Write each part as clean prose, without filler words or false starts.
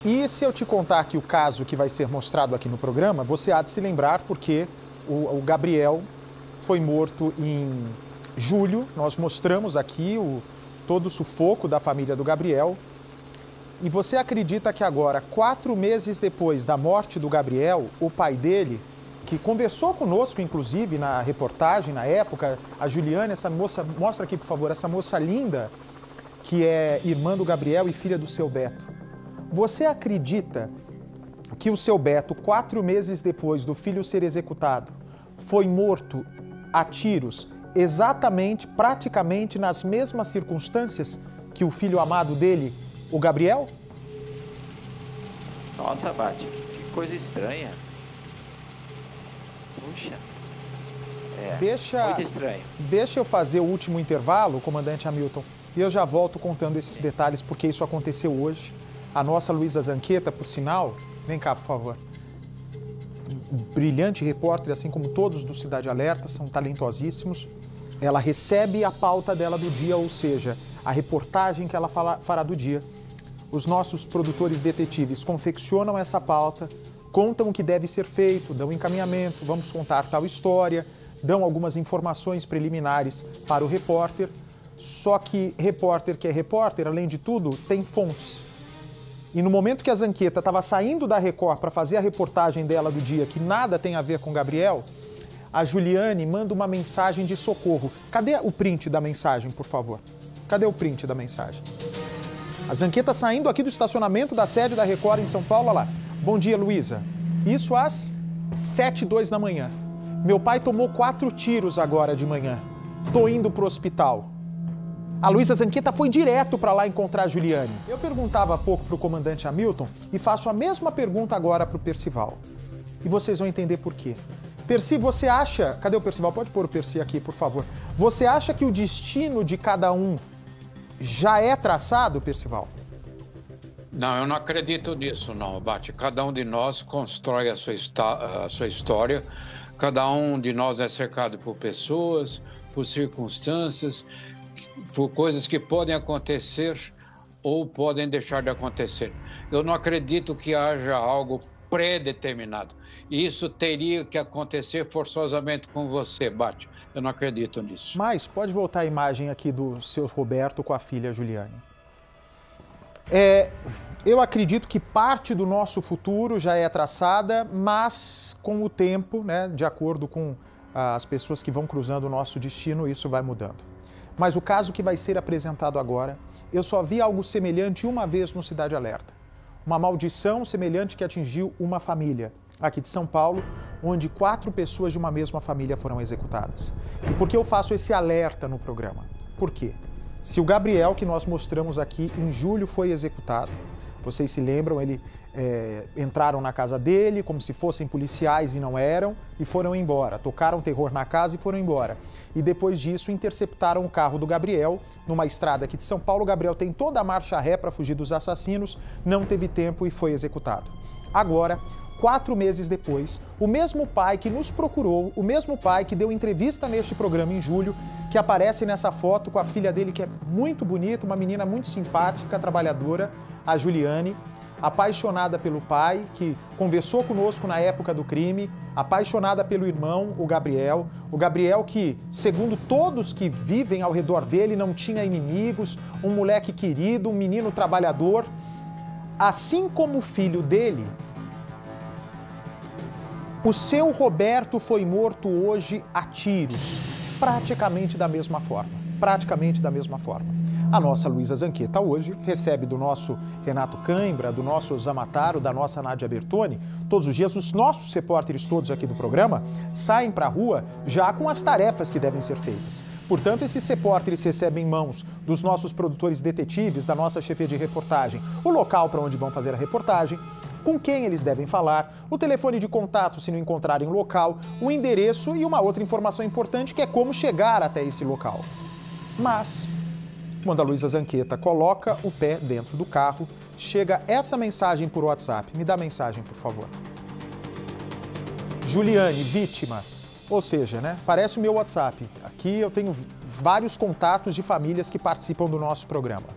E se eu te contar que o caso que vai ser mostrado aqui no programa, você há de se lembrar porque o Gabriel foi morto em julho. Nós mostramos aqui todo o sufoco da família do Gabriel. E você acredita que agora, 4 meses depois da morte do Gabriel, o pai dele, que conversou conosco, inclusive, na reportagem, na época, a Juliane, essa moça, mostra aqui, por favor, essa moça linda, que é irmã do Gabriel e filha do seu Beto. Você acredita que o seu Beto, 4 meses depois do filho ser executado, foi morto a tiros, exatamente, praticamente nas mesmas circunstâncias que o filho amado dele, o Gabriel? Nossa, Bate, que coisa estranha. Puxa. Muito estranho. Deixa eu fazer o último intervalo, comandante Hamilton, e eu já volto contando esses detalhes, porque isso aconteceu hoje. A nossa Luísa Zanqueta, por sinal, vem cá, por favor. Brilhante repórter, assim como todos do Cidade Alerta, são talentosíssimos. Ela recebe a pauta dela do dia, ou seja, a reportagem que ela fará do dia. Os nossos produtores detetives confeccionam essa pauta, contam o que deve ser feito, dão encaminhamento, vamos contar tal história, dão algumas informações preliminares para o repórter. Só que repórter que é repórter, além de tudo, tem fontes. E no momento que a Zanqueta estava saindo da Record para fazer a reportagem dela do dia, que nada tem a ver com Gabriel, a Juliane manda uma mensagem de socorro. Cadê o print da mensagem, por favor? Cadê o print da mensagem? A Zanqueta saindo aqui do estacionamento da sede da Record em São Paulo, olha lá. Bom dia, Luísa. Isso às 7h02 da manhã. Meu pai tomou 4 tiros agora de manhã. Tô indo pro hospital. A Luísa Zanqueta foi direto para lá encontrar a Juliane. Eu perguntava há pouco para o comandante Hamilton e faço a mesma pergunta agora para o Percival. E vocês vão entender por quê. Percy, você acha... Cadê o Percival? Pode pôr o Percy aqui, por favor. Você acha que o destino de cada um já é traçado, Percival? Não, eu não acredito nisso, não, Bate. Cada um de nós constrói a sua história. Cada um de nós é cercado por pessoas, por circunstâncias, por coisas que podem acontecer ou podem deixar de acontecer. Eu não acredito que haja algo pré-determinado. Isso teria que acontecer forçosamente com você, Bate. Eu não acredito nisso. Mas pode voltar a imagem aqui do seu Roberto com a filha Juliane. Eu acredito que parte do nosso futuro já é traçada, mas com o tempo, né, de acordo com as pessoas que vão cruzando o nosso destino, isso vai mudando. Mas o caso que vai ser apresentado agora, eu só vi algo semelhante uma vez no Cidade Alerta. Uma maldição semelhante que atingiu uma família aqui de São Paulo, onde 4 pessoas de uma mesma família foram executadas. E por que eu faço esse alerta no programa? Por quê? Se o Gabriel, que nós mostramos aqui, em julho foi executado, vocês se lembram, entraram na casa dele como se fossem policiais e não eram, e foram embora. Tocaram terror na casa e foram embora. E depois disso interceptaram o carro do Gabriel numa estrada aqui de São Paulo. O Gabriel tem toda a marcha ré para fugir dos assassinos, não teve tempo e foi executado. Agora, 4 meses depois, o mesmo pai que nos procurou, o mesmo pai que deu entrevista neste programa em julho, que aparece nessa foto com a filha dele, que é muito bonita, uma menina muito simpática, trabalhadora, a Juliane, apaixonada pelo pai, que conversou conosco na época do crime, apaixonada pelo irmão, o Gabriel que, segundo todos que vivem ao redor dele, não tinha inimigos, um moleque querido, um menino trabalhador. Assim como o filho dele, o seu Roberto foi morto hoje a tiros, praticamente da mesma forma. A nossa Luísa Zanqueta hoje recebe do nosso Renato Cãibra, do nosso Zamataro, da nossa Nádia Bertoni, todos os dias os nossos repórteres todos aqui do programa saem para a rua já com as tarefas que devem ser feitas. Portanto, esses repórteres recebem em mãos dos nossos produtores detetives, da nossa chefia de reportagem, o local para onde vão fazer a reportagem, com quem eles devem falar, o telefone de contato se não encontrarem o local, o endereço e uma outra informação importante que é como chegar até esse local. Mas, quando a Luísa Zanqueta coloca o pé dentro do carro, chega essa mensagem por WhatsApp. Me dá a mensagem, por favor. Juliane, vítima. Ou seja, né? Parece o meu WhatsApp. Aqui eu tenho vários contatos de famílias que participam do nosso programa.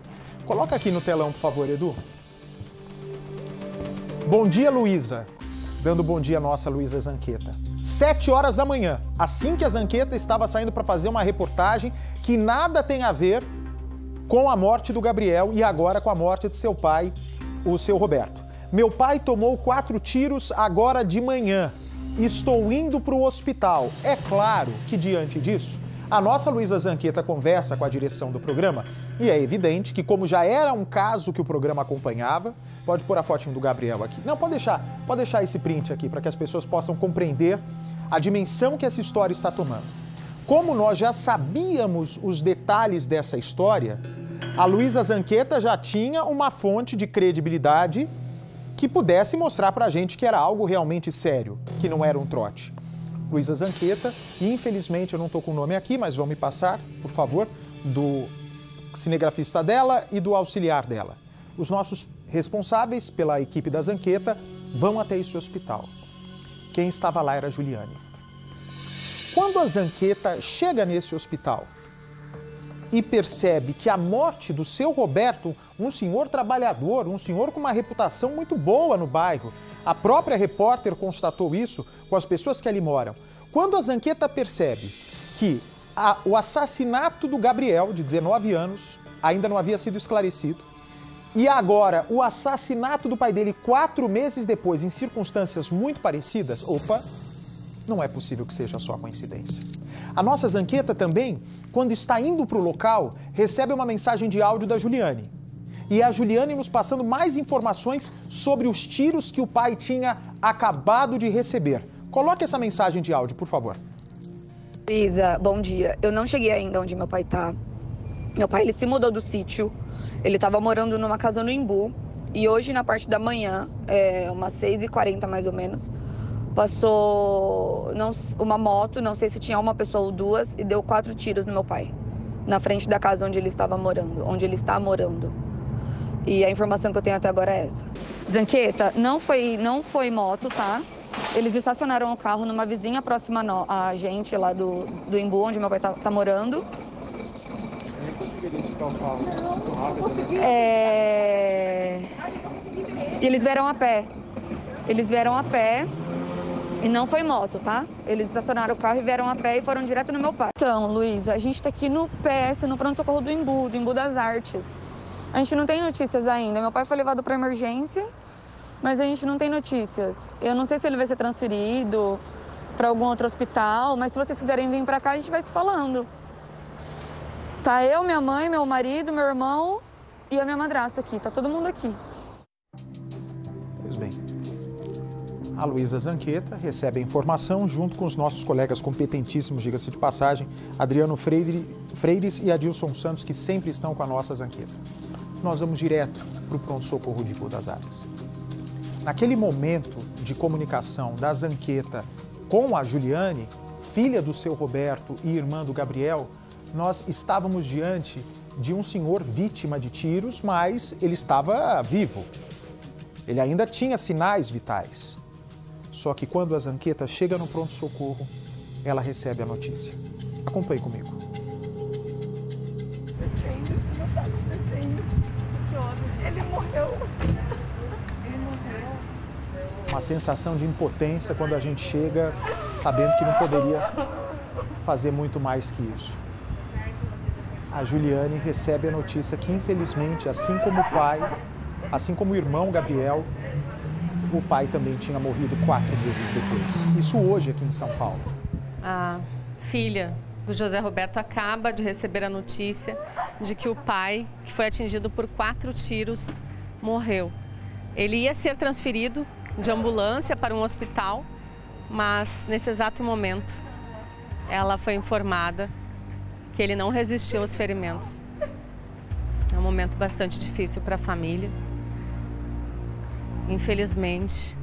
Coloca aqui no telão, por favor, Edu. Bom dia, Luísa. Dando bom dia à nossa Luísa Zanqueta. 7 horas da manhã, assim que a Zanqueta estava saindo para fazer uma reportagem que nada tem a ver com a morte do Gabriel e agora com a morte de seu pai, o seu Roberto. Meu pai tomou 4 tiros agora de manhã. Estou indo para o hospital. É claro que, diante disso, a nossa Luísa Zanqueta conversa com a direção do programa e é evidente que, como já era um caso que o programa acompanhava, pode pôr a fotinho do Gabriel aqui. Não, pode deixar esse print aqui para que as pessoas possam compreender a dimensão que essa história está tomando. Como nós já sabíamos os detalhes dessa história, a Luísa Zanqueta já tinha uma fonte de credibilidade que pudesse mostrar para a gente que era algo realmente sério, que não era um trote. Luísa Zanqueta, e infelizmente eu não estou com o nome aqui, mas vão me passar, por favor, do cinegrafista dela e do auxiliar dela. Os nossos responsáveis pela equipe da Zanqueta vão até esse hospital. Quem estava lá era a Juliane. Quando a Zanqueta chega nesse hospital e percebe que a morte do seu Roberto, um senhor trabalhador, um senhor com uma reputação muito boa no bairro, a própria repórter constatou isso com as pessoas que ali moram. Quando a Zanqueta percebe que o assassinato do Gabriel, de 19 anos, ainda não havia sido esclarecido, e agora o assassinato do pai dele 4 meses depois, em circunstâncias muito parecidas, opa, não é possível que seja só coincidência. A nossa Zanqueta também, quando está indo para o local, recebe uma mensagem de áudio da Juliane. E a Juliane nos passando mais informações sobre os tiros que o pai tinha acabado de receber. Coloque essa mensagem de áudio, por favor. Luísa, bom dia. Eu não cheguei ainda onde meu pai tá. Meu pai, ele se mudou do sítio. Ele estava morando numa casa no Embu. E hoje, na parte da manhã, umas 6h40 mais ou menos, passou uma moto, não sei se tinha uma pessoa ou duas, e deu 4 tiros no meu pai. Na frente da casa onde ele estava morando, onde ele está morando. E a informação que eu tenho até agora é essa. Zanqueta, não foi moto, tá? Eles estacionaram o carro numa vizinha próxima a gente, lá do Embu, onde meu pai tá morando. Eu nem conseguiria identificar o carro muito rápido, né? E eles vieram a pé. E não foi moto, tá? Eles estacionaram o carro e vieram a pé e foram direto no meu pai. Então, Luísa, a gente tá aqui no PS, no pronto-socorro do Embu das Artes. A gente não tem notícias ainda. Meu pai foi levado para emergência, mas a gente não tem notícias. Eu não sei se ele vai ser transferido para algum outro hospital, mas se vocês quiserem vir para cá, a gente vai se falando. Tá eu, minha mãe, meu marido, meu irmão e a minha madrasta aqui. Tá todo mundo aqui. Pois bem. A Luísa Zanqueta recebe a informação junto com os nossos colegas competentíssimos, diga-se de passagem, Adriano Freires e Adilson Santos, que sempre estão com a nossa Zanqueta. Nós vamos direto para o pronto-socorro de Embu das Artes. Naquele momento de comunicação da Zanqueta com a Juliane, filha do seu Roberto e irmã do Gabriel, nós estávamos diante de um senhor vítima de tiros, mas ele estava vivo. Ele ainda tinha sinais vitais. Só que quando a Zanqueta chega no pronto-socorro, ela recebe a notícia. Acompanhe comigo. Ele morreu. Uma sensação de impotência quando a gente chega sabendo que não poderia fazer muito mais que isso. A Juliane recebe a notícia que, infelizmente, assim como o pai, assim como o irmão Gabriel, o pai também tinha morrido 4 meses depois. Isso hoje aqui em São Paulo. A filha do José Roberto acaba de receber a notícia de que o pai, que foi atingido por 4 tiros, morreu. Ele ia ser transferido de ambulância para um hospital, mas nesse exato momento ela foi informada que ele não resistiu aos ferimentos. É um momento bastante difícil para a família. Infelizmente,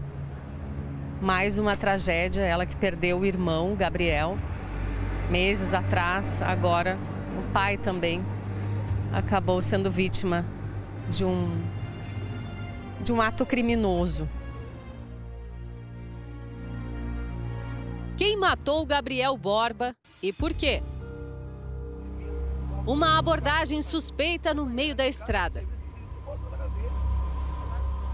mais uma tragédia, ela que perdeu o irmão, Gabriel, meses atrás. Agora o pai também acabou sendo vítima de um ato criminoso. Quem matou Gabriel Borba e por quê? Uma abordagem suspeita no meio da estrada.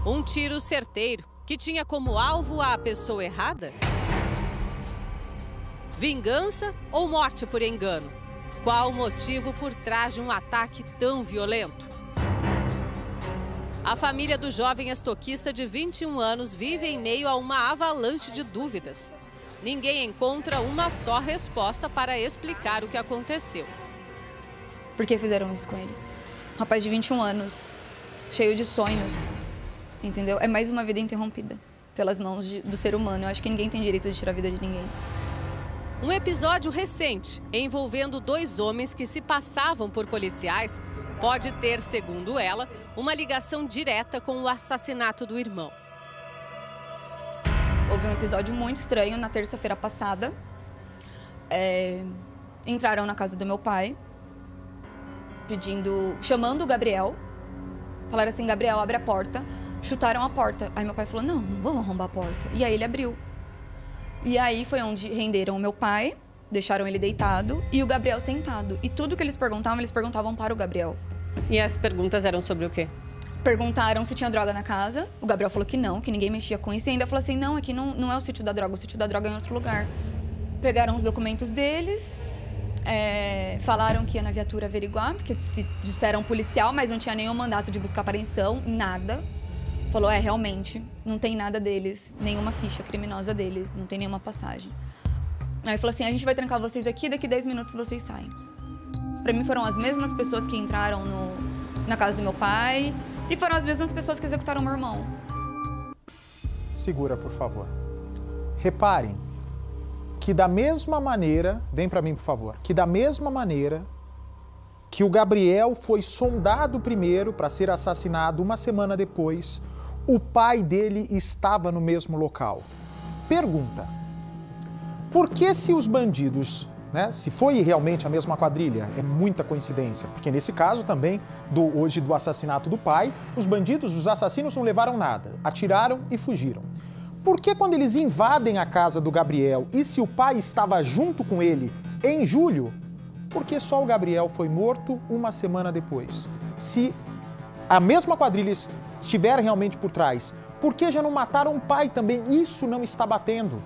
Um tiro certeiro que tinha como alvo a pessoa errada? Vingança ou morte por engano? Qual o motivo por trás de um ataque tão violento? A família do jovem estoquista de 21 anos vive em meio a uma avalanche de dúvidas. Ninguém encontra uma só resposta para explicar o que aconteceu. Por que fizeram isso com ele? Um rapaz de 21 anos, cheio de sonhos, entendeu? É mais uma vida interrompida pelas mãos do ser humano. Eu acho que ninguém tem direito de tirar a vida de ninguém. Um episódio recente, envolvendo 2 homens que se passavam por policiais, pode ter, segundo ela, uma ligação direta com o assassinato do irmão. Houve um episódio muito estranho na terça-feira passada. Entraram na casa do meu pai, chamando o Gabriel. Falaram assim, Gabriel, abre a porta. Chutaram a porta. Aí meu pai falou, não vamos arrombar a porta. E aí ele abriu. E aí foi onde renderam o meu pai, deixaram ele deitado e o Gabriel sentado. E tudo que eles perguntavam para o Gabriel. E as perguntas eram sobre o quê? Perguntaram se tinha droga na casa. O Gabriel falou que não, que ninguém mexia com isso. E ainda falou assim, não, aqui não é o sítio da droga, o sítio da droga é em outro lugar. Pegaram os documentos deles, falaram que ia na viatura averiguar, porque se disseram policial, mas não tinha nenhum mandato de buscar apreensão, nada. Falou, realmente, não tem nada deles, nenhuma ficha criminosa deles, não tem nenhuma passagem. Aí falou assim, a gente vai trancar vocês aqui, daqui 10 minutos vocês saem. Pra mim foram as mesmas pessoas que entraram na casa do meu pai e foram as mesmas pessoas que executaram meu irmão. Segura, por favor. Reparem que da mesma maneira, vem pra mim, por favor, que da mesma maneira que o Gabriel foi sondado primeiro para ser assassinado uma semana depois, o pai dele estava no mesmo local. Pergunta, por que se os bandidos, se foi realmente a mesma quadrilha, é muita coincidência, porque nesse caso também, hoje do assassinato do pai, os bandidos, os assassinos não levaram nada, atiraram e fugiram. Por que quando eles invadem a casa do Gabriel e se o pai estava junto com ele em julho, por que só o Gabriel foi morto uma semana depois? Se a mesma quadrilha estiver realmente por trás, por que já não mataram o pai também? Isso não está batendo.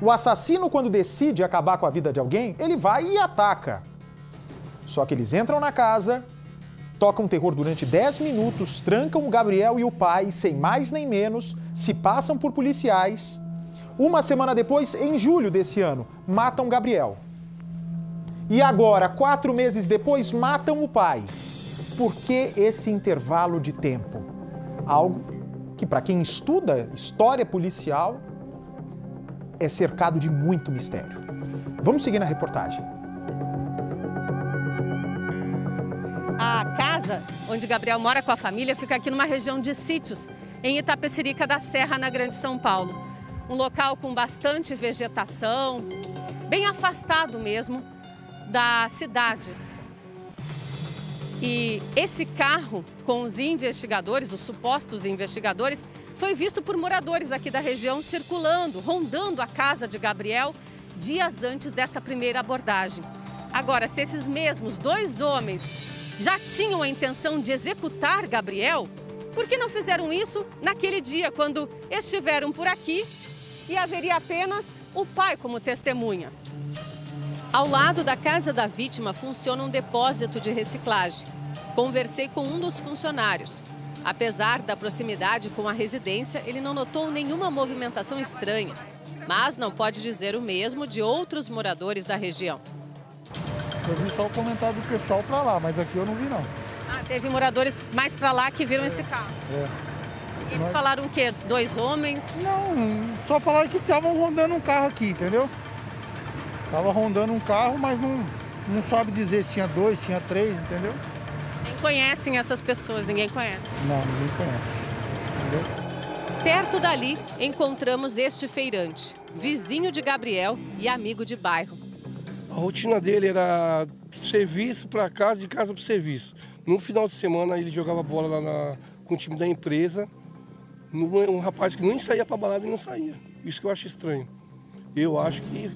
O assassino, quando decide acabar com a vida de alguém, ele vai e ataca. Só que eles entram na casa, tocam terror durante 10 minutos, trancam o Gabriel e o pai, sem mais nem menos, se passam por policiais. Uma semana depois, em julho desse ano, matam o Gabriel. E agora, 4 meses depois, matam o pai. Por que esse intervalo de tempo? Algo que, para quem estuda história policial, é cercado de muito mistério. Vamos seguir na reportagem. A casa onde Gabriel mora com a família fica aqui numa região de sítios, em Itapecerica da Serra, na Grande São Paulo. Um local com bastante vegetação, bem afastado mesmo da cidade. E esse carro com os investigadores, os supostos investigadores, foi visto por moradores aqui da região circulando, rondando a casa de Gabriel dias antes dessa primeira abordagem. Agora, se esses mesmos 2 homens já tinham a intenção de executar Gabriel, por que não fizeram isso naquele dia, quando estiveram por aqui e haveria apenas o pai como testemunha? Ao lado da casa da vítima funciona um depósito de reciclagem. Conversei com um dos funcionários. Apesar da proximidade com a residência, ele não notou nenhuma movimentação estranha. Mas não pode dizer o mesmo de outros moradores da região. Eu vi só o comentário do pessoal pra lá, mas aqui eu não vi não. Ah, teve moradores mais pra lá que viram esse carro. Eles falaram o quê? 2 homens? Não, só falaram que estavam rondando um carro aqui, entendeu? Tava rondando um carro, mas não sabe dizer se tinha 2, tinha 3, entendeu? Nem conhecem essas pessoas, ninguém conhece. Não, ninguém conhece, entendeu? Perto dali, encontramos este feirante, vizinho de Gabriel e amigo de bairro. A rotina dele era serviço para casa, de casa para serviço. No final de semana ele jogava bola lá com o time da empresa. Um rapaz que nem saía para balada e não saía. Isso que eu acho estranho. Eu acho que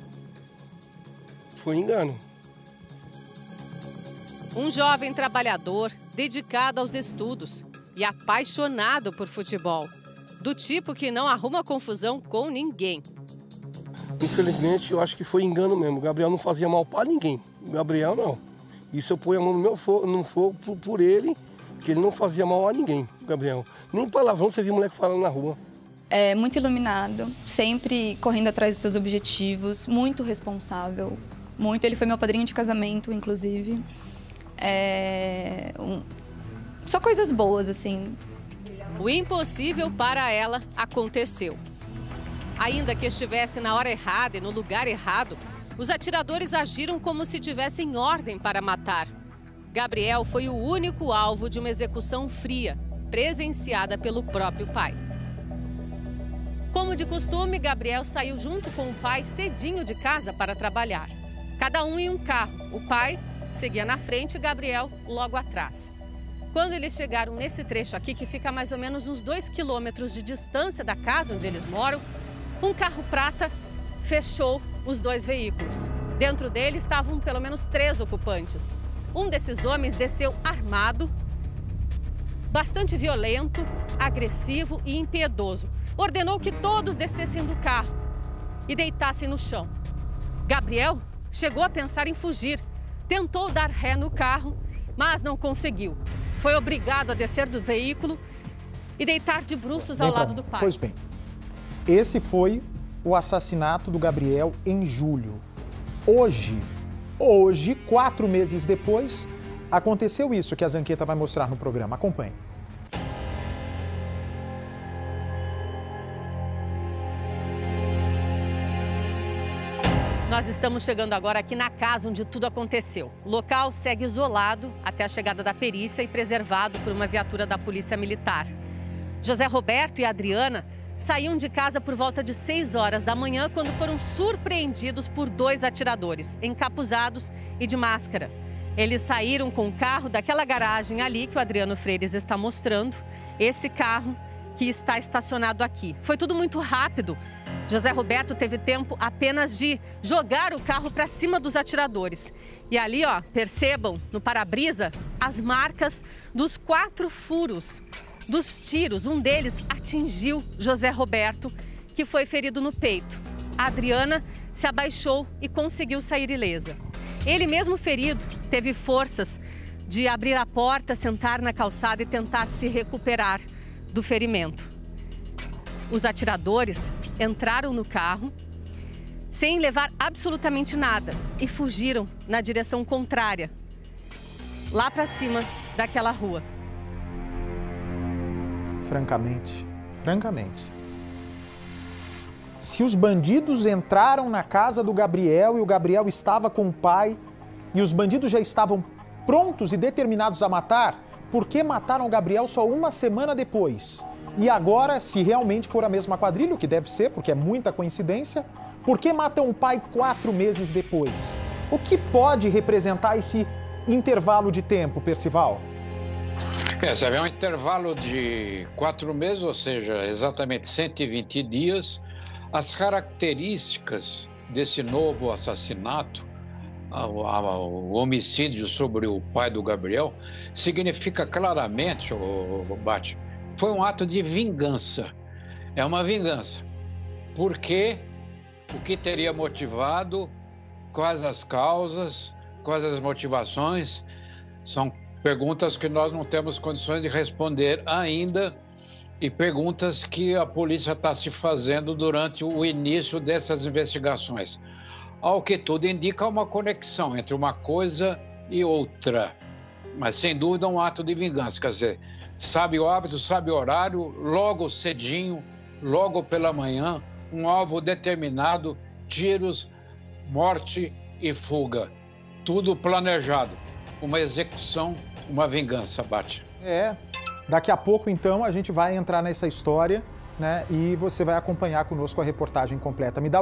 foi engano. Um jovem trabalhador, dedicado aos estudos e apaixonado por futebol. do tipo que não arruma confusão com ninguém. Infelizmente, eu acho que foi engano mesmo. O Gabriel não fazia mal para ninguém. O Gabriel não. Isso eu ponho a mão no fogo por ele, que ele não fazia mal a ninguém, o Gabriel. Nem palavrão você viu moleque falando na rua. É muito iluminado, sempre correndo atrás dos seus objetivos, muito responsável, muito. Ele foi meu padrinho de casamento, inclusive. Só coisas boas, assim. O impossível para ela aconteceu. Ainda que estivesse na hora errada e no lugar errado, os atiradores agiram como se tivessem ordem para matar. Gabriel foi o único alvo de uma execução fria, presenciada pelo próprio pai. Como de costume, Gabriel saiu junto com o pai cedinho de casa para trabalhar. Cada um em um carro. O pai seguia na frente e Gabriel logo atrás. Quando eles chegaram nesse trecho aqui, que fica a mais ou menos uns 2 quilômetros de distância da casa onde eles moram, um carro prata fechou os 2 veículos. Dentro dele estavam pelo menos 3 ocupantes. Um desses homens desceu armado, bastante violento, agressivo e impiedoso. Ordenou que todos descessem do carro e deitassem no chão. Gabriel chegou a pensar em fugir. Tentou dar ré no carro, mas não conseguiu. Foi obrigado a descer do veículo e deitar de bruços ao lado do pai. Pois bem, esse foi o assassinato do Gabriel em julho. Hoje, 4 meses depois, aconteceu isso que a Zanqueta vai mostrar no programa. Acompanhe. Nós estamos chegando agora aqui na casa onde tudo aconteceu. O local segue isolado até a chegada da perícia e preservado por uma viatura da Polícia Militar. José Roberto e Adriana saíam de casa por volta de 6 horas da manhã quando foram surpreendidos por 2 atiradores, encapuzados e de máscara. Eles saíram com o carro daquela garagem ali que o Adriano Freires está mostrando, esse carro que está estacionado aqui. Foi tudo muito rápido. José Roberto teve tempo apenas de jogar o carro para cima dos atiradores. E ali, ó, percebam no para-brisa as marcas dos 4 furos dos tiros. Um deles atingiu José Roberto, que foi ferido no peito. A Adriana se abaixou e conseguiu sair ilesa. Ele mesmo ferido teve forças de abrir a porta, sentar na calçada e tentar se recuperar do ferimento. Os atiradores entraram no carro sem levar absolutamente nada e fugiram na direção contrária, lá para cima daquela rua. Francamente, se os bandidos entraram na casa do Gabriel e o Gabriel estava com o pai e os bandidos já estavam prontos e determinados a matar, por que mataram o Gabriel só 1 semana depois? E agora, se realmente for a mesma quadrilha, o que deve ser, porque é muita coincidência, por que matam o pai 4 meses depois? O que pode representar esse intervalo de tempo, Percival? Você vê um intervalo de 4 meses, ou seja, exatamente 120 dias. As características desse novo assassinato, o homicídio sobre o pai do Gabriel, significa claramente, Bate, foi um ato de vingança. É uma vingança. Porque o que teria motivado, quais as causas, quais as motivações, são perguntas que nós não temos condições de responder ainda e perguntas que a polícia está se fazendo durante o início dessas investigações. Ao que tudo indica uma conexão entre uma coisa e outra, mas sem dúvida um ato de vingança, quer dizer, sabe o hábito, sabe o horário, logo cedinho, logo pela manhã, um alvo determinado, tiros, morte e fuga, tudo planejado, uma execução, uma vingança, Bate. Daqui a pouco então a gente vai entrar nessa história, né, e você vai acompanhar conosco a reportagem completa. Me dá o